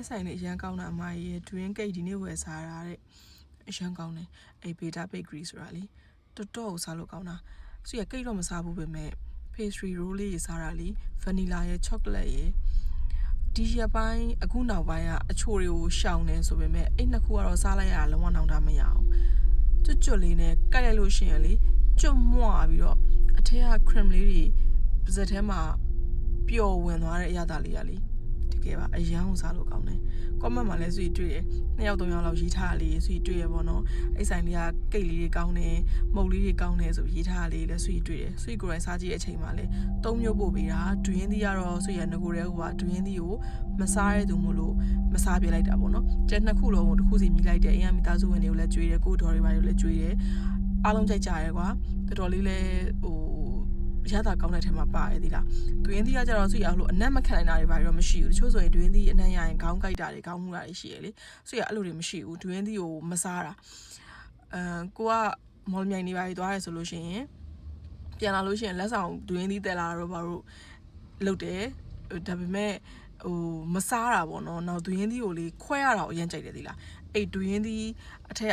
အဆိုင်လေးအရန်ကောင်းတာအမကြီး drink cake ဒီနေ့ဝယ်စားတာတဲ့အရန်ကောင်းတယ်အဲ့ beta bakery ဆိုတာလေတော်တော်ကိုစားလို့ကောင်းတာဆိုရ cake တော့မစားဘူးပဲမဲ့ pastry roll လေးစားတာလေ vanilla ရဲ့ chocolate ရဲ့ဒီရပိုင်းအခုနောက်ပိုင်းကအချိုတွေကိုရှောင်နေဆိုပေမဲ့အဲ့နှစ်ခုကတော့စားလိုက်ရတာလုံးဝနောင်တမရအောင်ကျွတ်လေးနဲ့ကတ်လိုက်လို့ရှိရင်လေကျွတ်မွပြီးတော့အထက်က cream လေးတွေပါဇက်ထဲမှာပျော်ဝင်သွားတဲ့အရာသားလေးရလေတကယ်ပါအရန်ကိုစားလို့ကောင်းတယ် comment မှာလည်းဆွေတွေ့တယ်2ယောက်3ယောက်လောက်ရေးထားတာလေးဆွေတွေ့ရပေါ့နော်အဲ့ဆိုင်လေးကကိတ်လေးတွေကောင်းတယ်မုတ်လေးတွေကောင်းတယ်ဆိုရေးထားတာလေးလည်းဆွေတွေ့တယ်ဆွေကိုယ်တိုင်စားကြည့်တဲ့အချိန်မှာလည်း3မျိုးပို့ပေးတာဒွင်းသီးကတော့ဆွေရငကိုတဲ့ဟိုကဒွင်းသီးကိုမစားရတဲ့သူမို့လို့မစားပြလိုက်တာပေါ့နော်ကျန်နှစ်ခုလုံးကိုတစ်ခုစီမိလိုက်တယ်အရင်မိသားစုဝင်တွေကိုလည်းကြွေးတယ်ကိုတော်တွေပါတွေလည်းကြွေးတယ်အားလုံးကြိုက်ကြရဲကွာတော်တော်လေးလည်းဟိုရတာကောင်းတဲ့ထဲမှာပါရသေးလားတွင်းသီးကကြတော့ဆွေရလို့အနက်မခံနိုင်တာတွေပါတော့မရှိဘူးတချို့ဆိုရင်တွင်းသီးအနက်ရရင်ခေါင်းကိုက်တာတွေခေါင်းမှုတာတွေရှိရလေဆွေရအဲ့လိုတွေမရှိဘူးတွင်းသီးကိုမစားတာကိုကမော်လမြိုင်နေပါသွားရဲဆိုလို့ရှိရင်ပြန်လာလို့ရှိရင်လက်ဆောင်တွင်းသီးတက်လာတော့ဘာလို့လုတ်တယ်ဒါပေမဲ့ဟိုမစားတာပေါ့နော်နောက်တွင်းသီးကိုလေခွဲရတာကိုအရင်ကြိုက်တယ်သီလားအဲ့တွင်းသီးအထက်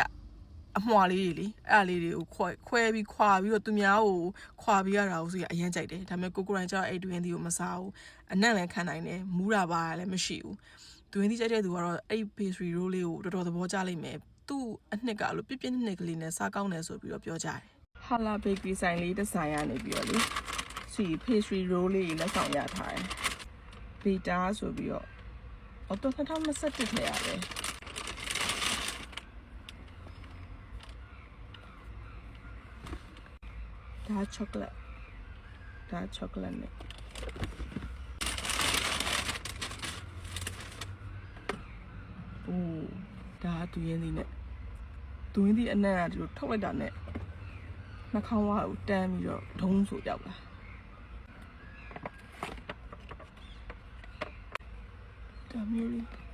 အမွှာလေးတွေလေအဲ့အလေးတွေကိုခွဲပြီးခွာပြီးတော့သူများကိုခွာပြီးရတာကိုဆိုရအရင်ကြိုက်တယ်ဒါပေမဲ့ကိုရိုင်းကျတော့အဲ့တွင်းသီးကိုမစားဘူးအနက်လည်းခံနိုင်တယ်မူးတာပါလည်းမရှိဘူးတွင်းသီးကြိုက်တဲ့သူကတော့အဲ့ pastry roll လေးကိုတော်တော်သဘောကျလိမ့်မယ်သူ့အနှစ်ကလို့ပြပြနှစ်ကလေးနဲ့စားကောင်းတယ်ဆိုပြီးတော့ပြောကြတယ် Hala bakery ဆိုင်လေးတစ်ဆိုင်ရနေပြီးတော့လေစီ pastry roll လေးလက်ဆောင်ရထားတယ် beta ဆိုပြီးတော့တော့2021ထဲရတယ်ဒါ chocolate နဲ့အိုးဒါသူရင်းသီးနဲ့သူရင်းသီးအနက်ကဒီလိုထုတ်လိုက်တာနဲ့နှာခေါင်းဝါကိုတန်းပြီးတော့ဒုံးဆိုရောက်လာဒါမျိုးလေး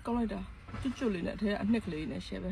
ကောင်းလိုက်တာကျွတ်လေးနဲ့အဲအနှစ်ကလေးနဲ့ရှယ်ပဲ